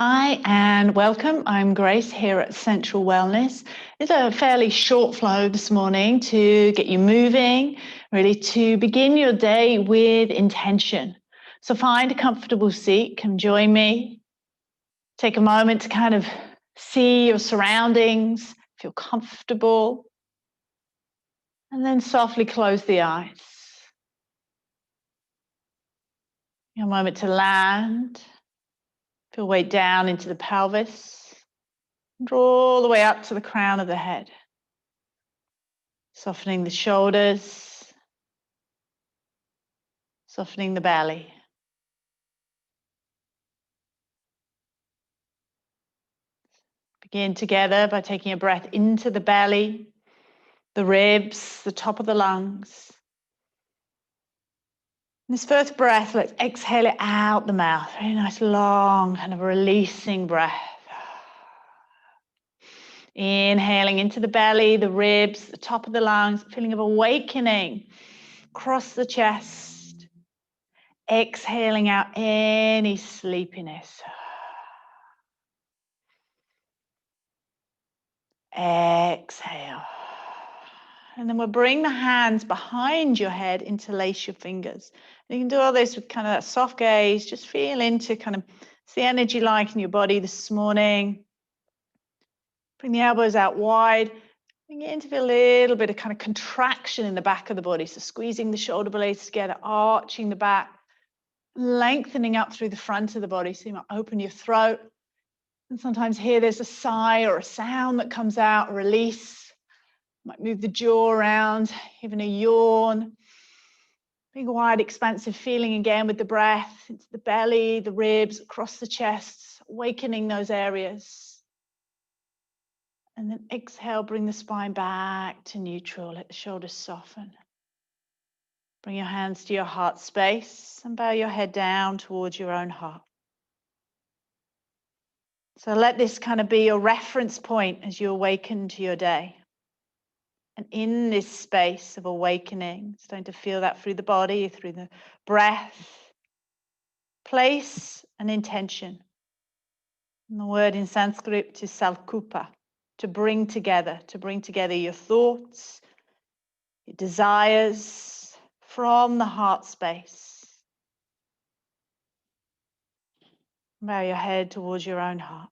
Hi and welcome. I'm Grace here at Central Wellness. It's a fairly short flow this morning to get you moving, really to begin your day with intention. So find a comfortable seat, come join me. Take a moment to kind of see your surroundings, feel comfortable, and then softly close the eyes. A moment to land. Feel weight down into the pelvis. Draw all the way up to the crown of the head. Softening the shoulders. Softening the belly. Begin together by taking a breath into the belly, the ribs, the top of the lungs. This first breath, let's exhale it out the mouth. Very nice, long, kind of releasing breath. Inhaling into the belly, the ribs, the top of the lungs, feeling of awakening across the chest. Exhaling out any sleepiness. Exhale. And then we'll bring the hands behind your head, interlace your fingers. You can do all this with kind of that soft gaze. Just feel into kind of, what's the energy like in your body this morning? Bring the elbows out wide. Begin to feel a little bit of kind of contraction in the back of the body. So squeezing the shoulder blades together, arching the back, lengthening up through the front of the body. So you might open your throat. And sometimes here there's a sigh or a sound that comes out, a release. Might move the jaw around, even a yawn. Big, wide, expansive feeling again with the breath into the belly, the ribs, across the chest, awakening those areas. And then exhale, bring the spine back to neutral. Let the shoulders soften. Bring your hands to your heart space and bow your head down towards your own heart. So let this kind of be your reference point as you awaken to your day. And in this space of awakening, starting to feel that through the body, through the breath, place an intention. And the word in Sanskrit is salkupa, to bring together your thoughts, your desires from the heart space. Bow your head towards your own heart.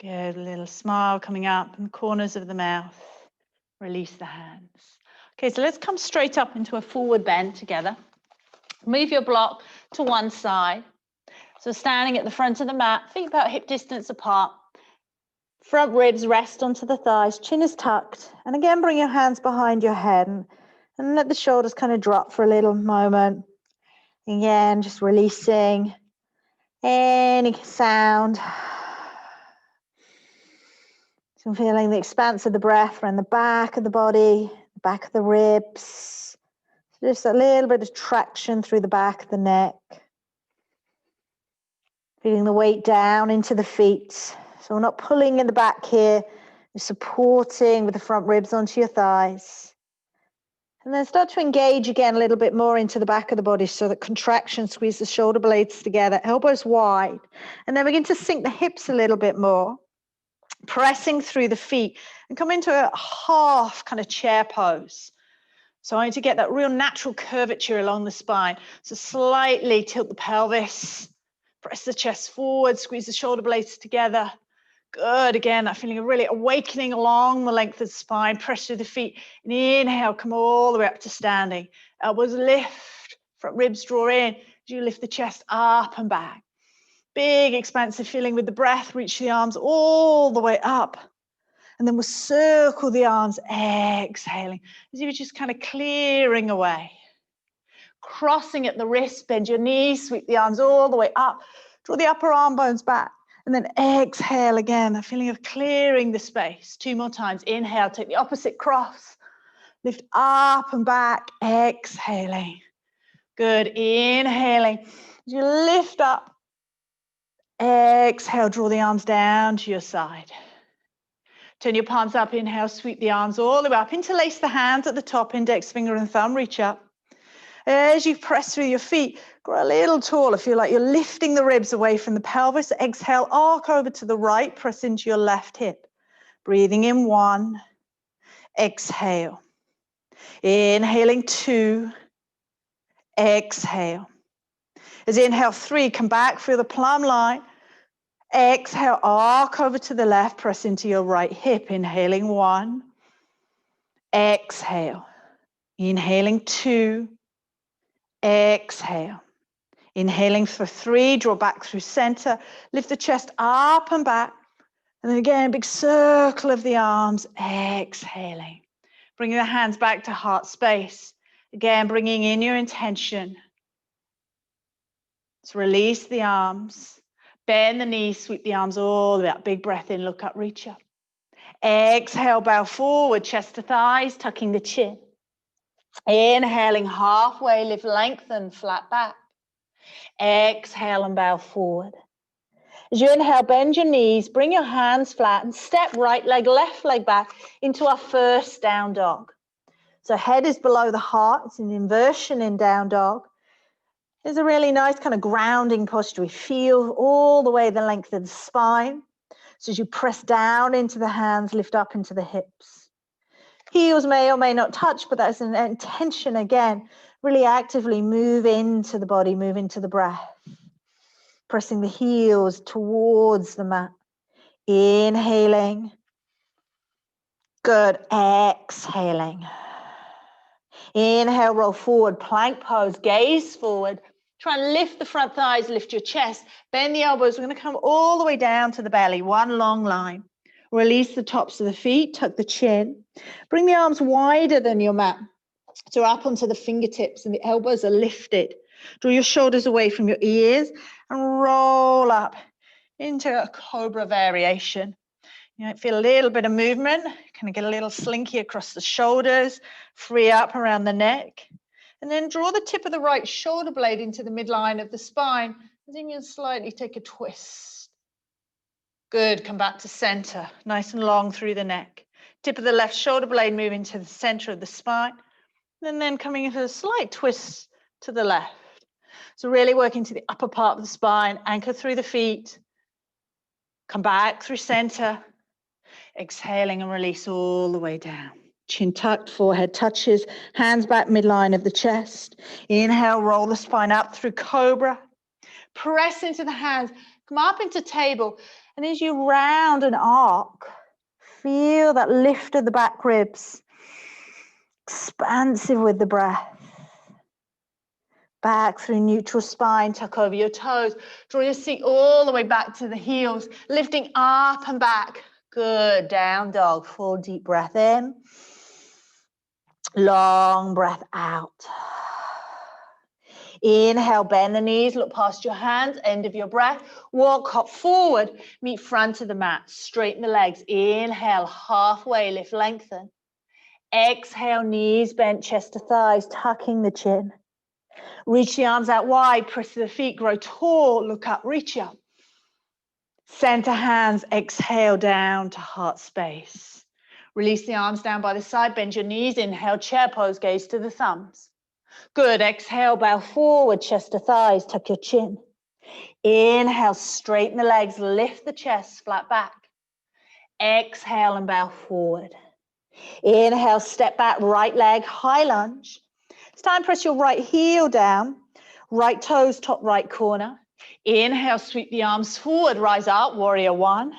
Good, a little smile coming up in the corners of the mouth. Release the hands. Okay, so let's come straight up into a forward bend together. Move your block to one side. So standing at the front of the mat, feet about hip distance apart. Front ribs rest onto the thighs, chin is tucked. And again, bring your hands behind your head and let the shoulders kind of drop for a little moment. Again, just releasing any sound. So I'm feeling the expanse of the breath around the back of the body, the back of the ribs. Just a little bit of traction through the back of the neck. Feeling the weight down into the feet. So we're not pulling in the back here. You're supporting with the front ribs onto your thighs. And then start to engage again a little bit more into the back of the body so that contraction, squeeze the shoulder blades together, elbows wide. And then begin to sink the hips a little bit more. Pressing through the feet and come into a half kind of chair pose. So I need to get that real natural curvature along the spine. So slightly tilt the pelvis, press the chest forward, squeeze the shoulder blades together. Good, again, that feeling of really awakening along the length of the spine, press through the feet. And inhale, come all the way up to standing. Elbows lift, front ribs draw in. As you lift the chest up and back. Big expansive feeling with the breath, reach the arms all the way up. And then we'll circle the arms, exhaling, as if you're just kind of clearing away. Crossing at the wrist, bend your knees, sweep the arms all the way up. Draw the upper arm bones back. And then exhale again, a feeling of clearing the space. 2 more times. Inhale, take the opposite cross. Lift up and back, exhaling. Good, inhaling. As you lift up, exhale, draw the arms down to your side. Turn your palms up, inhale, sweep the arms all the way up. Interlace the hands at the top, index finger and thumb, reach up. As you press through your feet, grow a little taller. Feel like you're lifting the ribs away from the pelvis. Exhale, arc over to the right, press into your left hip. Breathing in 1, exhale. Inhaling 2, exhale. As you inhale 3, come back, feel the plumb line. Exhale, arc over to the left, press into your right hip. Inhaling 1, exhale. Inhaling 2, exhale. Inhaling for 3, draw back through center, lift the chest up and back. And then again, a big circle of the arms, exhaling. Bringing the hands back to heart space. Again, bringing in your intention. Let's release the arms. Bend the knees, sweep the arms all the way up. Big breath in, look up, reach up. Exhale, bow forward, chest to thighs, tucking the chin. Inhaling halfway, lift, lengthen, flat back. Exhale and bow forward. As you inhale, bend your knees, bring your hands flat and step right leg, left leg back into our first down dog. So head is below the heart. It's an inversion in down dog. It's a really nice kind of grounding posture. We feel all the way the length of the spine. So as you press down into the hands, lift up into the hips. Heels may or may not touch, but that's an intention again. Really actively move into the body, move into the breath. Pressing the heels towards the mat. Inhaling. Good. Exhaling. Inhale, roll forward, plank pose, gaze forward. Try and lift the front thighs, lift your chest, bend the elbows. We're going to come all the way down to the belly, one long line. Release the tops of the feet, tuck the chin. Bring the arms wider than your mat. So up onto the fingertips and the elbows are lifted. Draw your shoulders away from your ears and roll up into a cobra variation. You might feel a little bit of movement, kind of get a little slinky across the shoulders, free up around the neck. And then draw the tip of the right shoulder blade into the midline of the spine. And then you'll slightly take a twist. Good, come back to center, nice and long through the neck. Tip of the left shoulder blade moving to the center of the spine. And then coming into a slight twist to the left. So really working to the upper part of the spine, anchor through the feet. Come back through center. Exhaling and release all the way down. Chin tucked, forehead touches, hands back midline of the chest. Inhale, roll the spine up through cobra. Press into the hands, come up into table. And as you round and arc, feel that lift of the back ribs. Expansive with the breath. Back through neutral spine, tuck over your toes. Draw your seat all the way back to the heels, lifting up and back. Good, down dog, full deep breath in. Long breath out. Inhale, bend the knees, look past your hands, end of your breath. Walk, hop forward, meet front of the mat, straighten the legs. Inhale, halfway, lift, lengthen. Exhale, knees bent, chest to thighs, tucking the chin. Reach the arms out wide, press the feet, grow tall, look up, reach up. Center hands, exhale down to heart space. Release the arms down by the side, bend your knees, inhale, chair pose, gaze to the thumbs. Good, exhale, bow forward, chest to thighs, tuck your chin. Inhale, straighten the legs, lift the chest, flat back. Exhale and bow forward. Inhale, step back, right leg, high lunge. It's time, press your right heel down, right toes, top right corner. Inhale, sweep the arms forward, rise up, warrior one.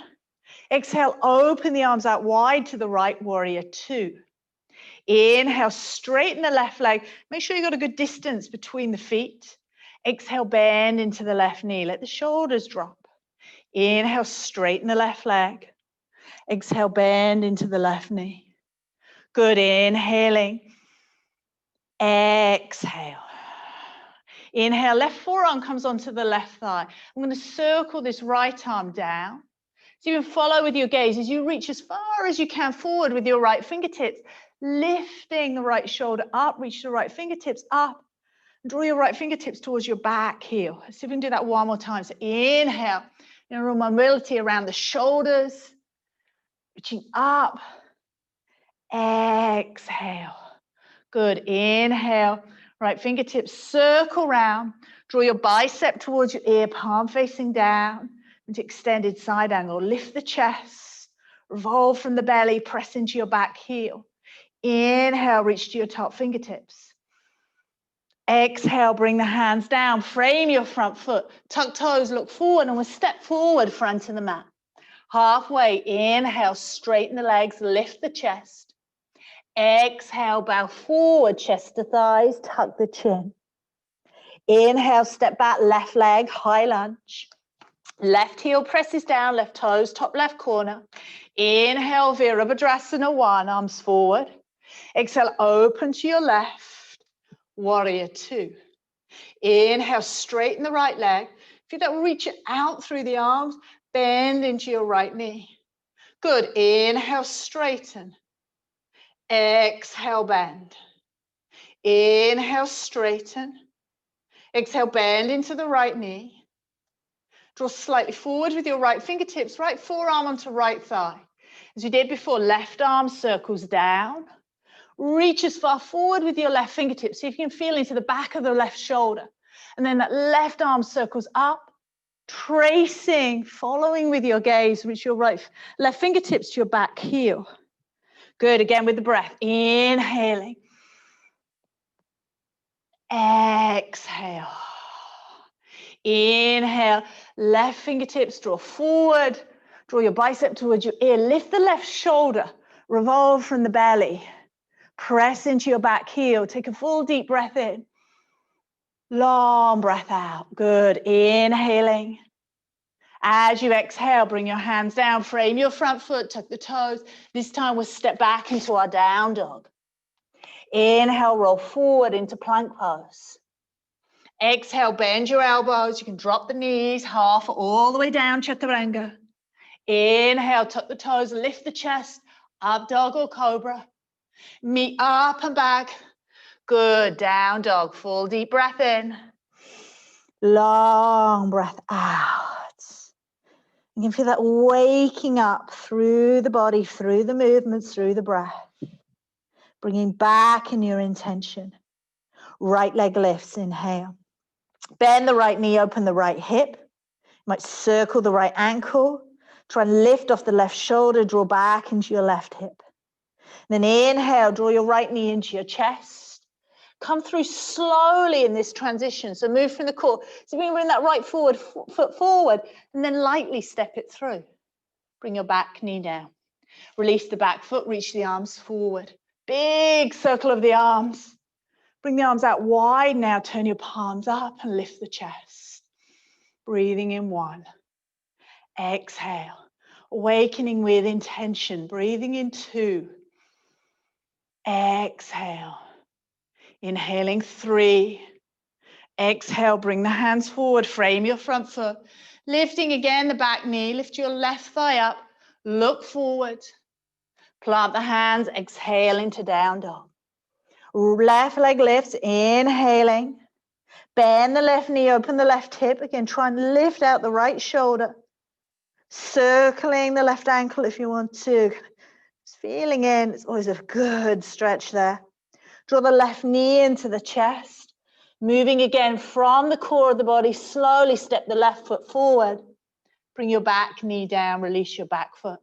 Exhale, open the arms out wide to the right, warrior two. Inhale, straighten the left leg. Make sure you've got a good distance between the feet. Exhale, bend into the left knee. Let the shoulders drop. Inhale, straighten the left leg. Exhale, bend into the left knee. Good, inhaling. Exhale. Inhale, left forearm comes onto the left thigh. I'm going to circle this right arm down. So you can follow with your gaze as you reach as far as you can forward with your right fingertips, lifting the right shoulder up, reach the right fingertips up. Draw your right fingertips towards your back heel. Let's see if we can do that one more time. So inhale, real mobility around the shoulders, reaching up. Exhale. Good. Inhale. Right fingertips circle round. Draw your bicep towards your ear, palm facing down into extended side angle. Lift the chest. Revolve from the belly. Press into your back heel. Inhale, reach to your top fingertips. Exhale, bring the hands down. Frame your front foot. Tuck toes, look forward, and we'll step forward, front of the mat. Halfway, inhale, straighten the legs, lift the chest. Exhale, bow forward, chest to thighs, tuck the chin. Inhale, step back, left leg, high lunge. Left heel presses down, left toes, top left corner. Inhale, Virabhadrasana 1, arms forward. Exhale, open to your left, warrior 2. Inhale, straighten the right leg. Feel that reach out through the arms, bend into your right knee. Good, inhale, straighten. Exhale, bend. Inhale, straighten. Exhale, bend into the right knee. Draw slightly forward with your right fingertips, right forearm onto right thigh. As you did before, left arm circles down. Reach as far forward with your left fingertips. See if you can feel into the back of the left shoulder. And then that left arm circles up, tracing, following with your gaze, reach your left fingertips to your back heel. Good, again with the breath. Inhaling. Exhale. Inhale, left fingertips, draw forward. Draw your bicep towards your ear. Lift the left shoulder. Revolve from the belly. Press into your back heel. Take a full deep breath in. Long breath out. Good. Inhaling. As you exhale, bring your hands down. Frame your front foot. Tuck the toes. This time we'll step back into our down dog. Inhale, roll forward into plank pose. Exhale, bend your elbows. You can drop the knees half all the way down, chaturanga. Inhale, tuck the toes, lift the chest, up dog or cobra. Meet up and back. Good, down dog, full deep breath in. Long breath out. You can feel that waking up through the body, through the movements, through the breath. Bringing back in your intention. Right leg lifts, inhale. Bend the right knee, open the right hip. You might circle the right ankle. Try and lift off the left shoulder, draw back into your left hip. Then inhale, draw your right knee into your chest. Come through slowly in this transition. So move from the core. So we bring that right foot forward and then lightly step it through. Bring your back knee down. Release the back foot, reach the arms forward. Big circle of the arms. Bring the arms out wide now. Turn your palms up and lift the chest. Breathing in 1. Exhale. Awakening with intention. Breathing in 2. Exhale. Inhaling 3. Exhale. Bring the hands forward. Frame your front foot. Lifting again the back knee. Lift your left thigh up. Look forward. Plant the hands. Exhale into down dog. Left leg lifts. Inhaling. Bend the left knee. Open the left hip. Again, try and lift out the right shoulder. Circling the left ankle if you want to. Just feeling in. It's always a good stretch there. Draw the left knee into the chest. Moving again from the core of the body. Slowly step the left foot forward. Bring your back knee down. Release your back foot.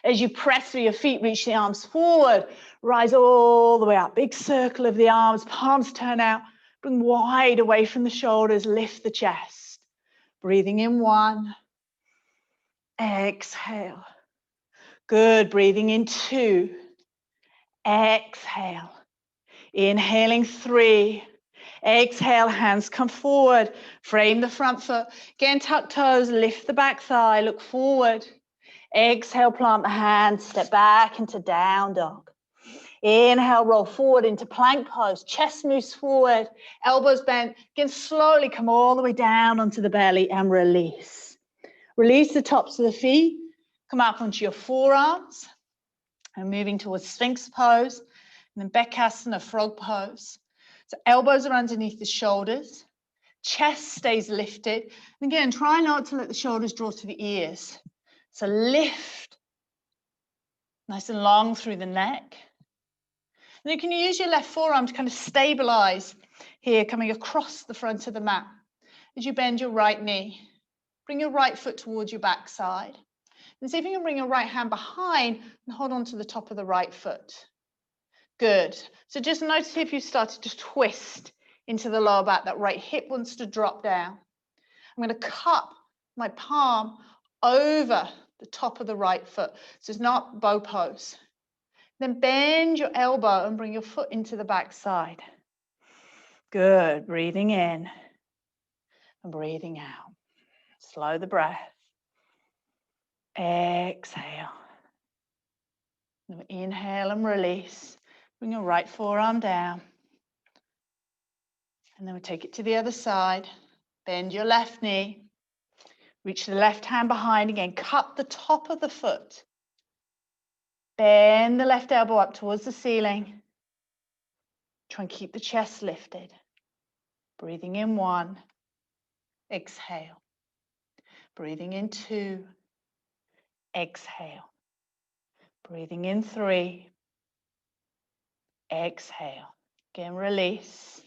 As you press through your feet, reach the arms forward. Rise all the way up. Big circle of the arms. Palms turn out. Bring wide away from the shoulders. Lift the chest. Breathing in 1. Exhale. Good. Breathing in 2. Exhale. Inhaling 3. Exhale. Hands come forward. Frame the front foot. Again, tuck toes. Lift the back thigh. Look forward. Exhale. Plant the hands. Step back into down dog. Inhale. Roll forward into plank pose. Chest moves forward. Elbows bent. Again, slowly come all the way down onto the belly and release. Release the tops of the feet. Come up onto your forearms. And moving towards Sphinx pose. And then Bekasana, frog pose. So elbows are underneath the shoulders. Chest stays lifted. And again, try not to let the shoulders draw to the ears. So lift. Nice and long through the neck. And you can use your left forearm to kind of stabilize here, coming across the front of the mat. As you bend your right knee, bring your right foot towards your back side. And see if you can bring your right hand behind and hold on to the top of the right foot. Good. So just notice if you started to twist into the lower back, that right hip wants to drop down. I'm going to cup my palm over the top of the right foot. So it's not bow pose. Then bend your elbow and bring your foot into the back side. Good. Breathing in and breathing out. Slow the breath. Exhale. Now inhale and release. Bring your right forearm down. And then we take it to the other side. Bend your left knee. Reach the left hand behind again. Cup the top of the foot. Bend the left elbow up towards the ceiling. Try and keep the chest lifted. Breathing in 1. Exhale. Breathing in 2. Exhale. Breathing in 3. Exhale. Again, release.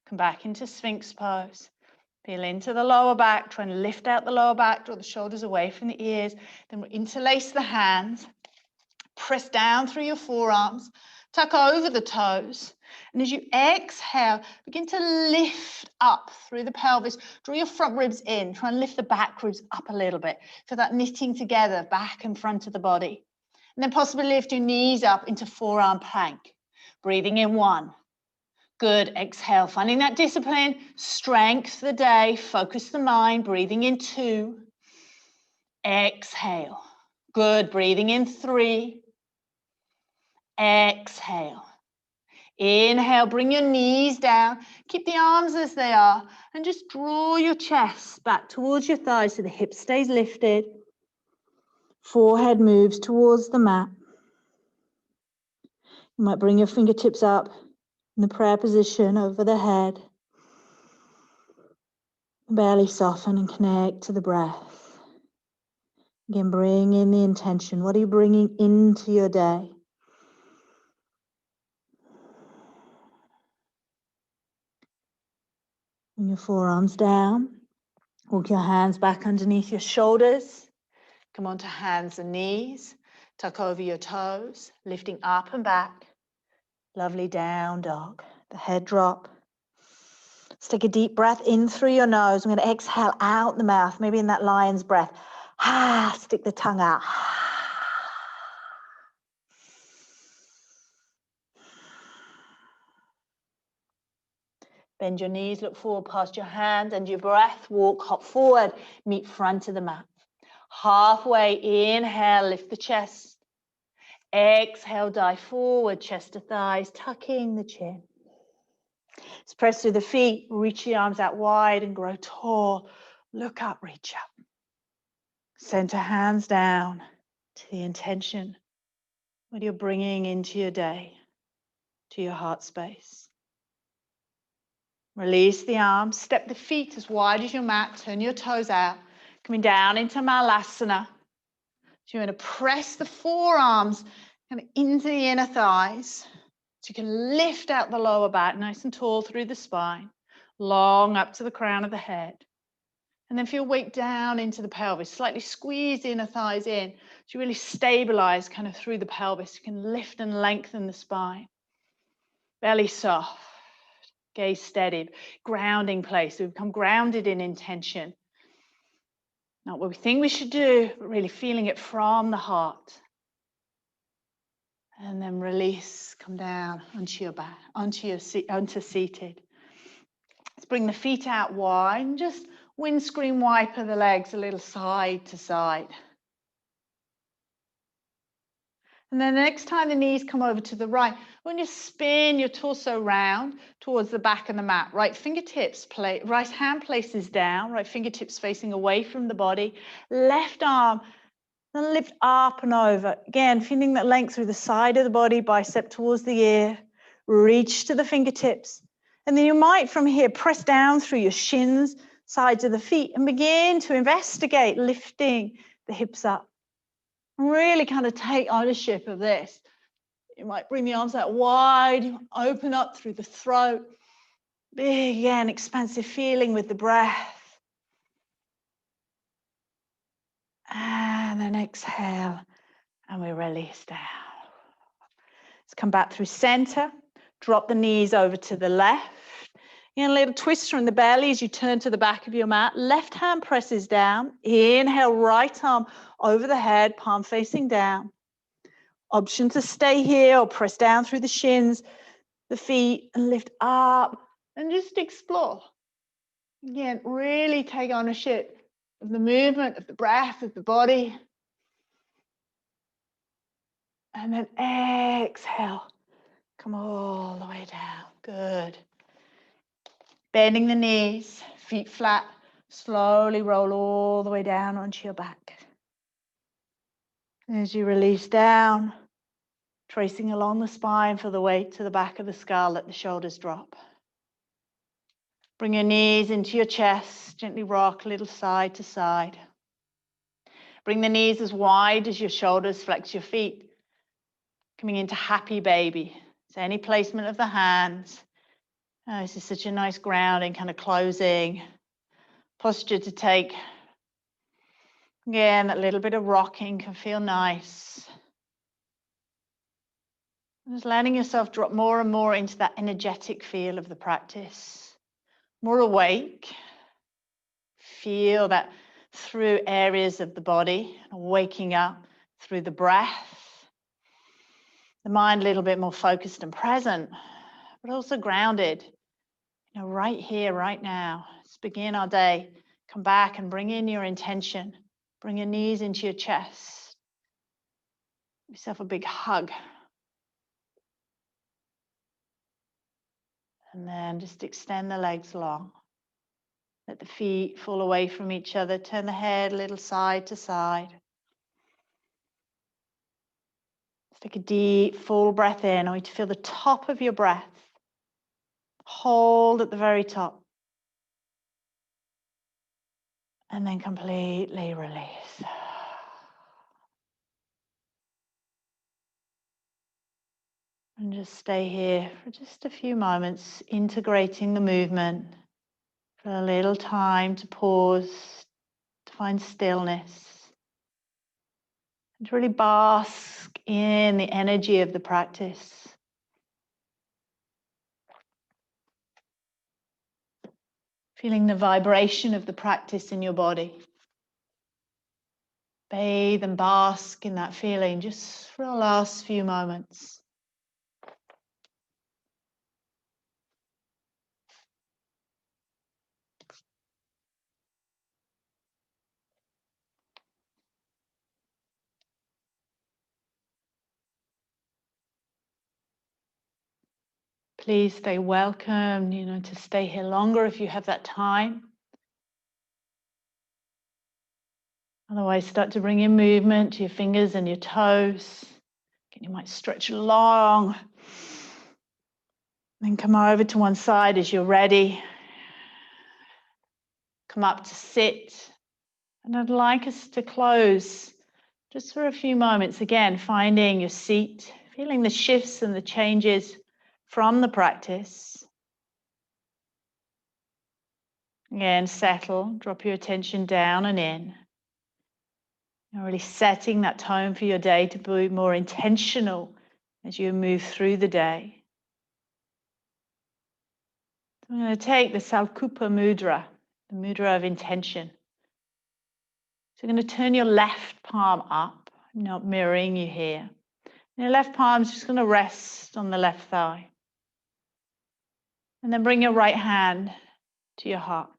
Come back into Sphinx pose. Feel into the lower back. Try and lift out the lower back. Draw the shoulders away from the ears. Then we'll interlace the hands. Press down through your forearms. Tuck over the toes. And as you exhale, begin to lift up through the pelvis. Draw your front ribs in. Try and lift the back ribs up a little bit. For that knitting together, back and front of the body. And then possibly lift your knees up into forearm plank. Breathing in 1. Good. Exhale. Finding that discipline. Strength for the day. Focus the mind. Breathing in 2. Exhale. Good. Breathing in 3. Exhale. Inhale, bring your knees down. Keep the arms as they are. And just draw your chest back towards your thighs so the hip stays lifted. Forehead moves towards the mat. You might bring your fingertips up in the prayer position over the head. Belly soften and connect to the breath. Again, bring in the intention. What are you bringing into your day? Bring your forearms down. Walk your hands back underneath your shoulders. Come onto hands and knees. Tuck over your toes, lifting up and back. Lovely down dog. The head drop. Let's take a deep breath in through your nose. I'm going to exhale out the mouth, maybe in that lion's breath. Stick the tongue out. Bend your knees, look forward past your hands and your breath. Walk, hop forward, meet front of the mat. Halfway, inhale, lift the chest. Exhale, dive forward, chest to thighs, tucking the chin. Let's press through the feet, reach the arms out wide and grow tall. Look up, reach up. Center hands down to the intention, what you're bringing into your day, to your heart space. Release the arms, step the feet as wide as your mat, turn your toes out, coming down into Malasana. So you're going to press the forearms kind of into the inner thighs. So you can lift out the lower back nice and tall through the spine, long up to the crown of the head. And then feel weight down into the pelvis, slightly squeeze the inner thighs in. So you really stabilize kind of through the pelvis. You can lift and lengthen the spine. Belly soft. Gaze steady, grounding place. We become grounded in intention. Not what we think we should do, but really feeling it from the heart. And then release, come down onto your back, onto seated. Let's bring the feet out wide and just windscreen wiper the legs a little side to side. And then the next time the knees come over to the right, when you spin your torso round towards the back of the mat, right fingertips, right hand places down, right fingertips facing away from the body, left arm, then lift up and over. Again, feeling that length through the side of the body, bicep towards the ear, reach to the fingertips. And then you might from here press down through your shins, sides of the feet, and begin to investigate lifting the hips up. Really kind of take ownership of this. You might bring the arms out wide, you open up through the throat. Big, again, expansive feeling with the breath. And then exhale, and we release down. Let's come back through center. Drop the knees over to the left. And a little twister in the belly as you turn to the back of your mat. Left hand presses down. Inhale, right arm over the head, palm facing down. Option to stay here or press down through the shins, the feet, and lift up and just explore. Again, really take ownership of the movement, of the breath, of the body. And then exhale. Come all the way down. Good. Bending the knees, feet flat. Slowly roll all the way down onto your back. As you release down, tracing along the spine for the weight to the back of the skull, let the shoulders drop. Bring your knees into your chest, gently rock a little side to side. Bring the knees as wide as your shoulders, flex your feet. Coming into happy baby. So any placement of the hands. Oh, this is such a nice grounding, kind of closing posture to take. Again, that little bit of rocking can feel nice. Just letting yourself drop more and more into that energetic feel of the practice. More awake. Feel that through areas of the body, waking up through the breath. The mind a little bit more focused and present, but also grounded. You know, right here, right now. Let's begin our day. Come back and bring in your intention. Bring your knees into your chest. Give yourself a big hug. And then just extend the legs long. Let the feet fall away from each other. Turn the head a little side to side. Let's take a deep, full breath in. I want you to feel the top of your breath. Hold at the very top. And then completely release. And just stay here for just a few moments, integrating the movement. For a little time to pause, to find stillness. And to really bask in the energy of the practice. Feeling the vibration of the practice in your body. Bathe and bask in that feeling just for the last few moments. Please stay welcome, to stay here longer if you have that time. Otherwise, start to bring your movement to your fingers and your toes. You might stretch long. Then come over to one side as you're ready. Come up to sit. And I'd like us to close just for a few moments. Again, finding your seat, feeling the shifts and the changes from the practice. Again, settle, drop your attention down and in. You're really setting that tone for your day to be more intentional as you move through the day. So I'm going to take the Salkupa mudra, the mudra of intention. So you're going to turn your left palm up, not mirroring you here. And your left palm is just going to rest on the left thigh. And then bring your right hand to your heart.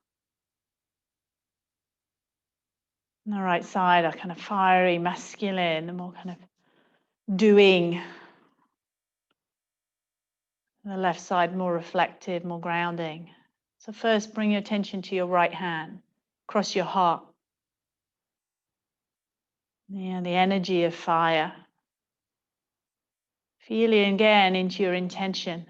On the right side are kind of fiery, masculine, the more kind of doing. The left side more reflective, more grounding. So first bring your attention to your right hand, across your heart. Yeah, the energy of fire. Feeling again into your intention.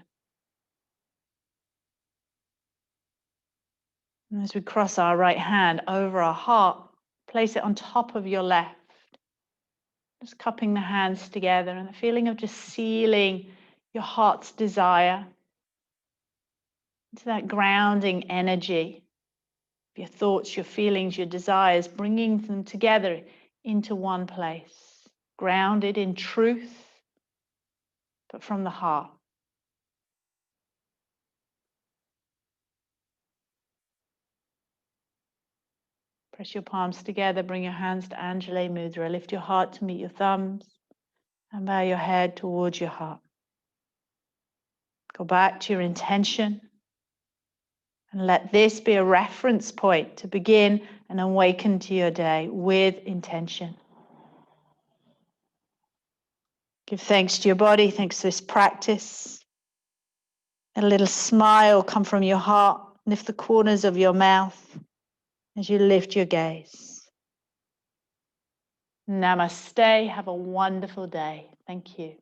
And as we cross our right hand over our heart, place it on top of your left. Just cupping the hands together and the feeling of just sealing your heart's desire into that grounding energy. Your thoughts, your feelings, your desires, bringing them together into one place, grounded in truth, but from the heart. Press your palms together, bring your hands to Anjali Mudra, lift your heart to meet your thumbs, and bow your head towards your heart. Go back to your intention, and let this be a reference point to begin and awaken to your day with intention. Give thanks to your body, thanks to this practice. A little smile come from your heart, lift the corners of your mouth as you lift your gaze. Namaste. Have a wonderful day. Thank you.